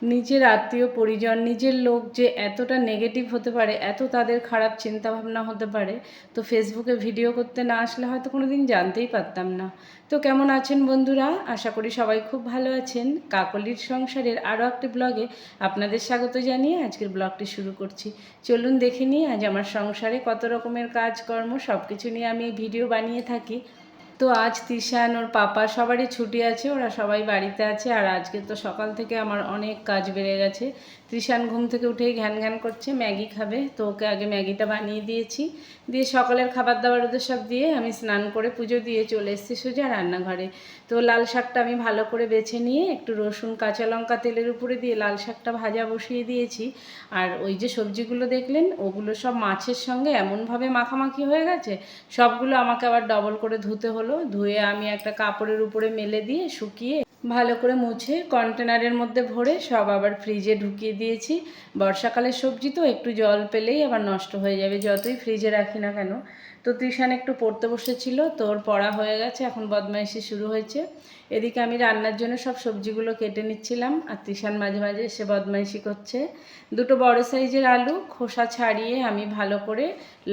নিজের আত্মীয় পরিজন, নিজের লোক যে এতটা নেগেটিভ হতে পারে, এত তাদের খারাপ চিন্তাভাবনা হতে পারে, তো ফেসবুকে ভিডিও করতে না আসলে হয়তো কোনো দিন জানতেই পারতাম না। তো কেমন আছেন বন্ধুরা? আশা করি সবাই খুব ভালো আছেন। কাকলির সংসারের আরও একটি ব্লগে আপনাদের স্বাগত জানিয়ে আজকের ব্লগটি শুরু করছি। চলুন দেখে নিই আজ আমার সংসারে কত রকমের কাজকর্ম, সব কিছু নিয়ে আমি ভিডিও বানিয়ে থাকি। তো আজ তিশান ওর পাপা সবারই ছুটি আছে, ওরা সবাই বাড়িতে আছে। আর আজকে তো সকাল থেকে আমার অনেক কাজ বেড়ে গেছে। তিশান ঘুম থেকে উঠেই ঘ্যান ঘ্যান করছে, ম্যাগি খাবে। তো ওকে আগে ম্যাগিটা বানিয়ে দিয়েছি, দিয়ে সকালের খাবার দাবার ওদের সব দিয়ে আমি স্নান করে পুজো দিয়ে চলে এসেছি সোজা রান্নাঘরে। তো লাল শাকটা আমি ভালো করে বেছে নিয়ে একটু রসুন কাঁচা লঙ্কা তেলের উপরে দিয়ে লাল শাকটা ভাজা বসিয়ে দিয়েছি। আর ওই যে সবজিগুলো দেখলেন, ওগুলো সব মাছের সঙ্গে এমনভাবে মাখামাখি হয়ে গেছে, সবগুলো আমাকে আবার ডবল করে ধুতে হলো। ধুয়ে আমি একটা কাপড়ের উপরে মেলে দিয়ে শুকিয়ে ভালো করে মুছে কন্টেনারের মধ্যে ভরে সব আবার ফ্রিজে ঢুকিয়ে দিয়েছি। বর্ষাকালের সবজি তো একটু জল পেলেই আবার নষ্ট হয়ে যাবে, যতই ফ্রিজে রাখি না কেন। তো তৃষান একটু পড়তে বসেছিল, তোর পড়া হয়ে গেছে, এখন বদমাইশি শুরু হয়েছে। এদিকে আমি রান্নার জন্য সব সবজিগুলো কেটে নিচ্ছিলাম, আর তৃষান মাঝে মাঝে এসে বদমাইশি করছে। দুটো বড় সাইজের আলু খোসা ছাড়িয়ে আমি ভালো করে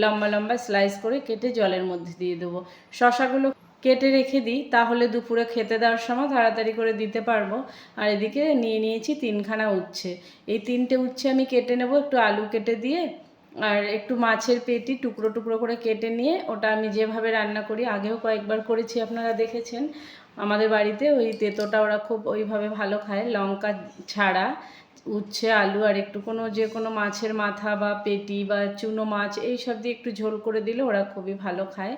লম্বা লম্বা স্লাইস করে কেটে জলের মধ্যে দিয়ে দেবো। শশাগুলো কেটে রেখে দিই, তাহলে দুপুরে খেতে দেওয়ার সময় তাড়াতাড়ি করে দিতে পারবো। আর এদিকে নিয়ে নিয়েছি 3খানা উচ্ছে। এই 3টে উচ্ছে আমি কেটে নেব, একটু আলু কেটে দিয়ে আর একটু মাছের পেটি টুকরো টুকরো করে কেটে নিয়ে, ওটা আমি যেভাবে রান্না করি, আগেও কয়েকবার করেছি আপনারা দেখেছেন। আমাদের বাড়িতে ওই তেঁতোটা ওরা খুব ওইভাবে ভালো খায়, লঙ্কা ছাড়া। উচ্ছে আলু আর একটু যে কোনো মাছের মাথা বা পেটি বা চুনো মাছ এই সব দিয়ে একটু ঝোল করে দিলে ওরা খুবই ভালো খায়।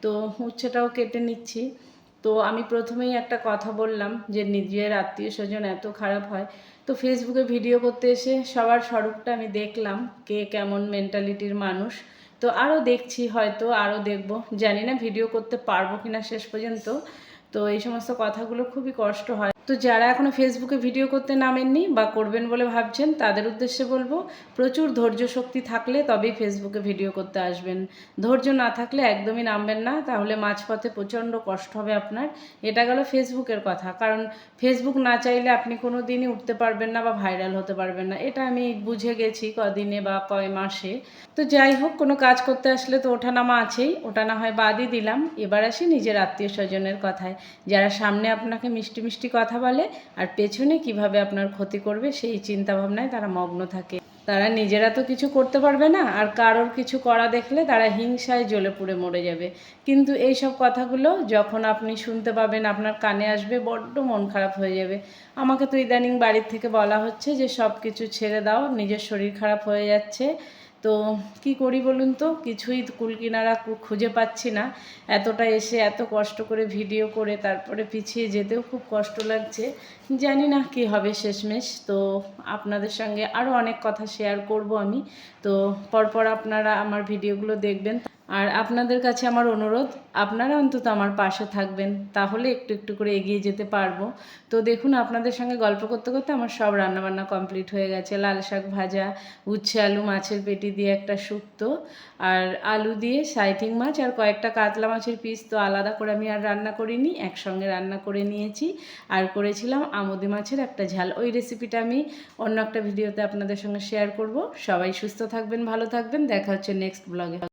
তো উচ্ছেটাও কেটে নিচ্ছি। তো আমি প্রথমেই একটা কথা বললাম যে নিজের আত্মীয় স্বজন এত খারাপ হয়। তো ফেসবুকে ভিডিও করতে এসে সবার স্বরূপটা আমি দেখলাম, কে কেমন মেন্টালিটির মানুষ। তো আরও দেখছি, হয়তো আরও দেখব, জানি না ভিডিও করতে পারবো কিনা শেষ পর্যন্ত। তো এই সমস্ত কথাগুলো খুবই কষ্ট হয়। তো যারা এখনও ফেসবুকে ভিডিও করতে নামেননি বা করবেন বলে ভাবছেন, তাদের উদ্দেশ্যে বলবো, প্রচুর ধৈর্য শক্তি থাকলে তবেই ফেসবুকে ভিডিও করতে আসবেন। ধৈর্য না থাকলে একদমই নামবেন না, তাহলে মাঝপথে প্রচণ্ড কষ্ট হবে আপনার। এটা গেল ফেসবুকের কথা, কারণ ফেসবুক না চাইলে আপনি কোনো দিনই উঠতে পারবেন না বা ভাইরাল হতে পারবেন না, এটা আমি বুঝে গেছি কদিনে বা কয় মাসে। তো যাই হোক, কোনো কাজ করতে আসলে তো ওঠানামা আছেই, ওটা না হয় বাদই দিলাম। এবার আসি নিজের আত্মীয় স্বজনের কথায়, যারা সামনে আপনাকে মিষ্টি মিষ্টি কথা বলে আর পেছনে কিভাবে আপনার ক্ষতি করবে সেই চিন্তাভাবনায় তারা মগ্ন থাকে। তারা নিজেরা তো কিছু করতে পারবে না, আর কারোর কিছু করা দেখলে তারা হিংসায় জ্বলে পুড়ে মরে যাবে। কিন্তু এই সব কথাগুলো যখন আপনি শুনতে পাবেন, আপনার কানে আসবে, বড্ড মন খারাপ হয়ে যাবে। আমাকে তো ইদানিং বাড়ির থেকে বলা হচ্ছে যে সব কিছু ছেড়ে দাও, নিজের শরীর খারাপ হয়ে যাচ্ছে। তো কি করি বলুন তো, কিছুই কুলকিনারা খুঁজে পাচ্ছি না। এতটা এসে এত কষ্ট করে ভিডিও করে তারপরে পিছিয়ে যেতেও খুব কষ্ট লাগছে। জানি না কি হবে শেষমেশ। তো আপনাদের সঙ্গে আরও অনেক কথা শেয়ার করব আমি। তো পরপর আপনারা আমার ভিডিওগুলো দেখবেন। আর আপনাদের কাছে আমার অনুরোধ, আপনারা অন্তত আমার পাশে থাকবেন, তাহলে একটু একটু করে এগিয়ে যেতে পারবো। তো দেখুন, আপনাদের সঙ্গে গল্প করতে করতে আমার সব রান্নাবান্না কমপ্লিট হয়ে গেছে। লাল শাক ভাজা, উচ্ছে আলু মাছের পেটি দিয়ে একটা শুক্তো, আর আলু দিয়ে সাইটিং মাছ আর কয়েকটা কাতলা মাছের পিস তো আলাদা করে আমি আর রান্না করিনি, একসঙ্গে রান্না করে নিয়েছি। আর করেছিলাম আমুদি মাছের একটা ঝাল। ওই রেসিপিটা আমি অন্য একটা ভিডিওতে আপনাদের সঙ্গে শেয়ার করব। সবাই সুস্থ থাকবেন, ভালো থাকবেন, দেখা হচ্ছে নেক্সট ব্লগে।